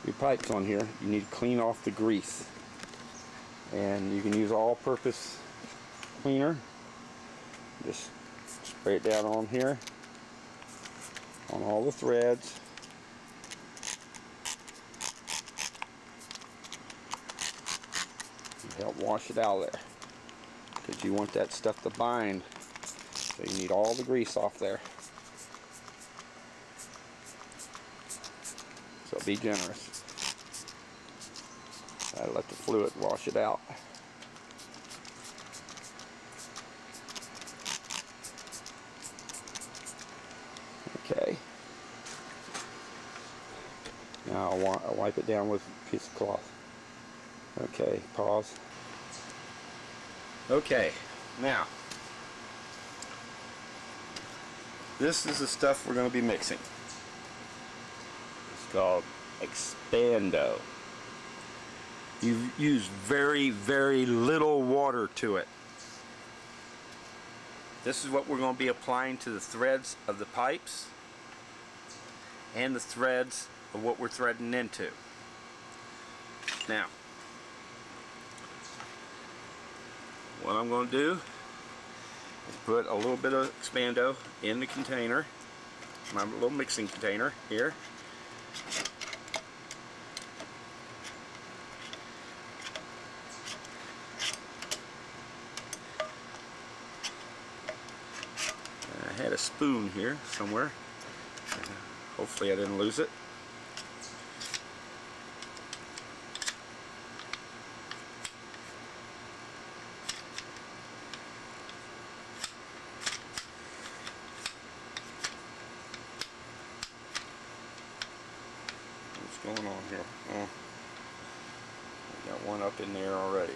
your pipes on here, you need to clean off the grease. And you can use all-purpose cleaner. Just spray it down on here, on all the threads. And help wash it out of there, because you want that stuff to bind. So you need all the grease off there. So be generous. Gotta let the fluid wash it out. Okay. Now I'll wipe it down with a piece of cloth. Okay, pause. Okay, now this is the stuff we're going to be mixing. It's called ex-pando. You use very, very little water to it. This is what we're going to be applying to the threads of the pipes and the threads of what we're threading into. Now, what I'm going to do is put a little bit of ex-pando in the container, my little mixing container here. I had a spoon here somewhere. Hopefully I didn't lose it. What's going on here? Oh, I got one up in there already.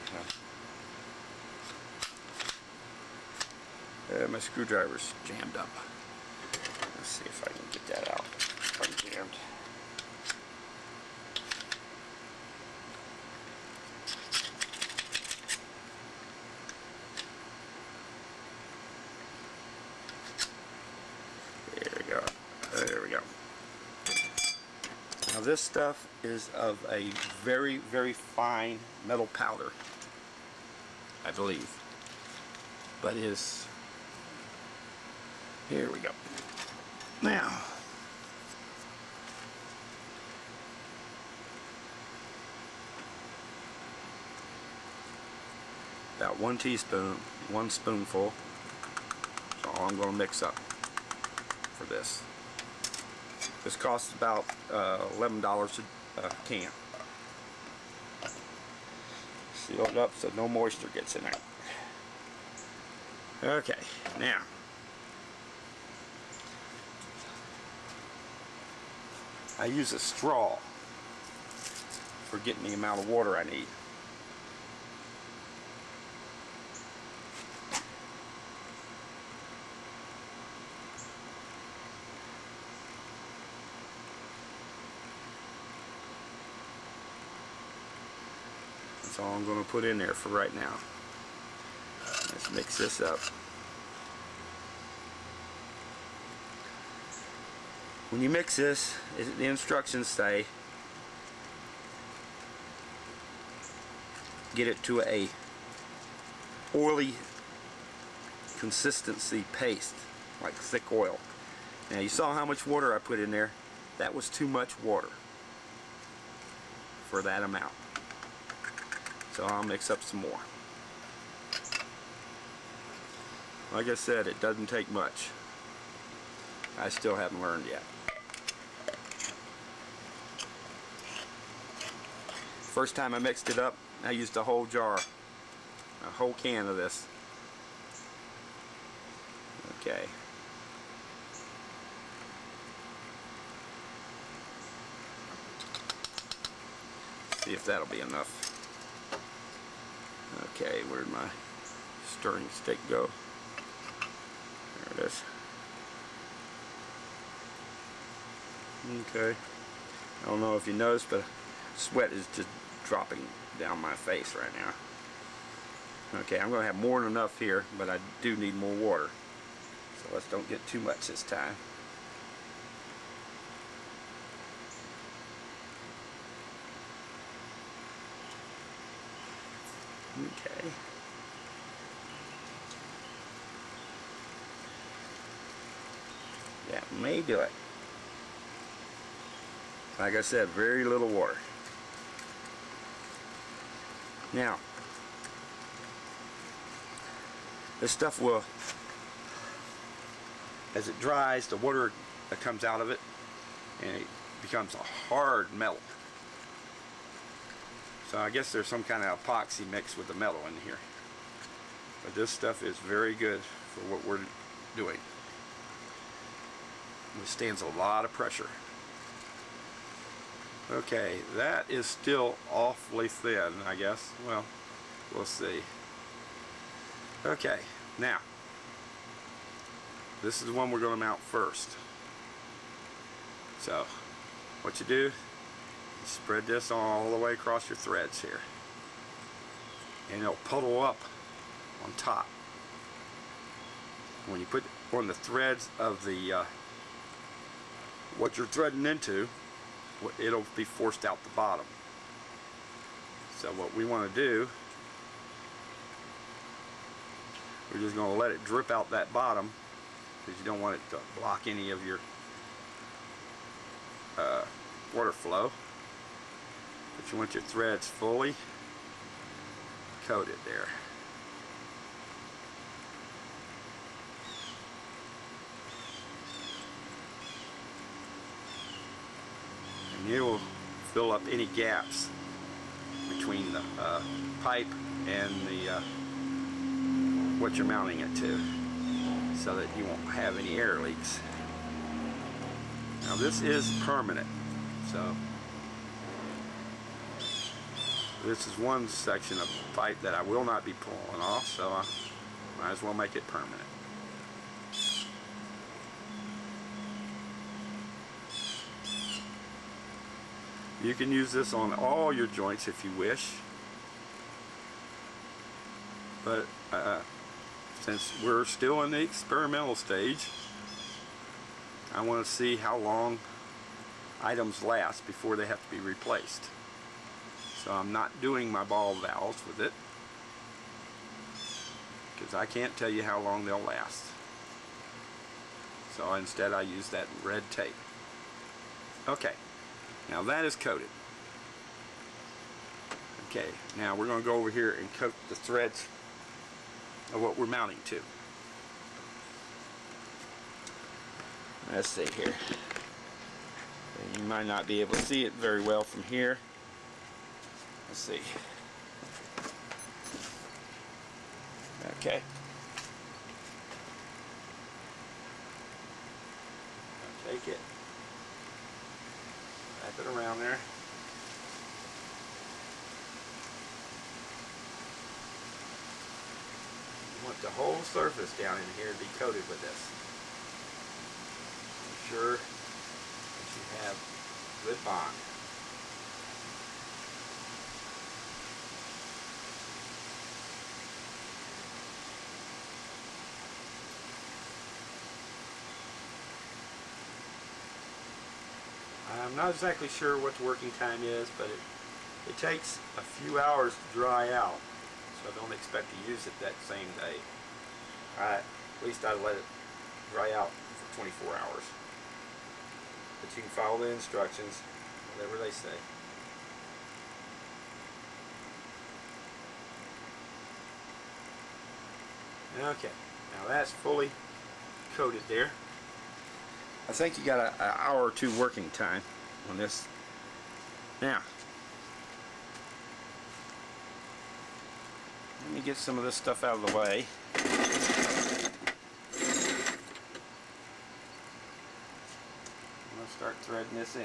My screwdriver's jammed up. Let's see if I can get that out. Unjammed. There we go. There we go. Now this stuff is of a very, very fine metal powder, I believe. But is, here we go. Now, about 1 teaspoon, 1 spoonful. That's all I'm going to mix up for this. This costs about $11 a can. Seal it up so no moisture gets in there. Okay, now I use a straw for getting the amount of water I need. That's all I'm going to put in there for right now. Let's mix this up. When you mix this, the instructions say get it to a oily consistency paste, like thick oil. Now you saw how much water I put in there. That was too much water for that amount. So I'll mix up some more. Like I said, it doesn't take much. I still haven't learned yet. First time I mixed it up, I used a whole jar, a whole can of this. Okay. See if that'll be enough. Okay, where'd my stirring stick go? There it is. Okay. I don't know if you noticed, but sweat is just dropping down my face right now. Okay, I'm going to have more than enough here, but I do need more water. So let's don't get too much this time. Okay. That may do it. Like I said, very little water. Now, this stuff will, as it dries, the water that comes out of it, and it becomes a hard metal. So I guess there's some kind of epoxy mixed with the metal in here. But this stuff is very good for what we're doing. It withstands a lot of pressure. Okay, that is still awfully thin, I guess. Well, we'll see. Okay, now, this is the one we're going to mount first. So, what you do, you spread this all the way across your threads here. And it'll puddle up on top. When you put on the threads of the what you're threading into, it'll be forced out the bottom. So what we want to do, we're just going to let it drip out that bottom, because you don't want it to block any of your water flow. But you want your threads fully coated there. And you will fill up any gaps between the pipe and the what you're mounting it to, so that you won't have any air leaks. Now this is permanent, so this is one section of pipe that I will not be pulling off, so I might as well make it permanent. You can use this on all your joints if you wish, but since we're still in the experimental stage, I want to see how long items last before they have to be replaced. So I'm not doing my ball valves with it, because I can't tell you how long they'll last. So instead I use that red tape. Okay, now that is coated. Okay, now we're going to go over here and coat the threads of what we're mounting to. Let's see here. You might not be able to see it very well from here. Let's see. Okay. I'll take it, wrap it around there. You want the whole surface down in here to be coated with this. Make sure that you have good bond. I'm not exactly sure what the working time is, but it takes a few hours to dry out, so don't expect to use it that same day. At least I let it dry out for 24 hours. But you can follow the instructions, whatever they say. Okay, now that's fully coated there. I think you got an hour or two working time on this. Now, let me get some of this stuff out of the way. I'm going to start threading this in.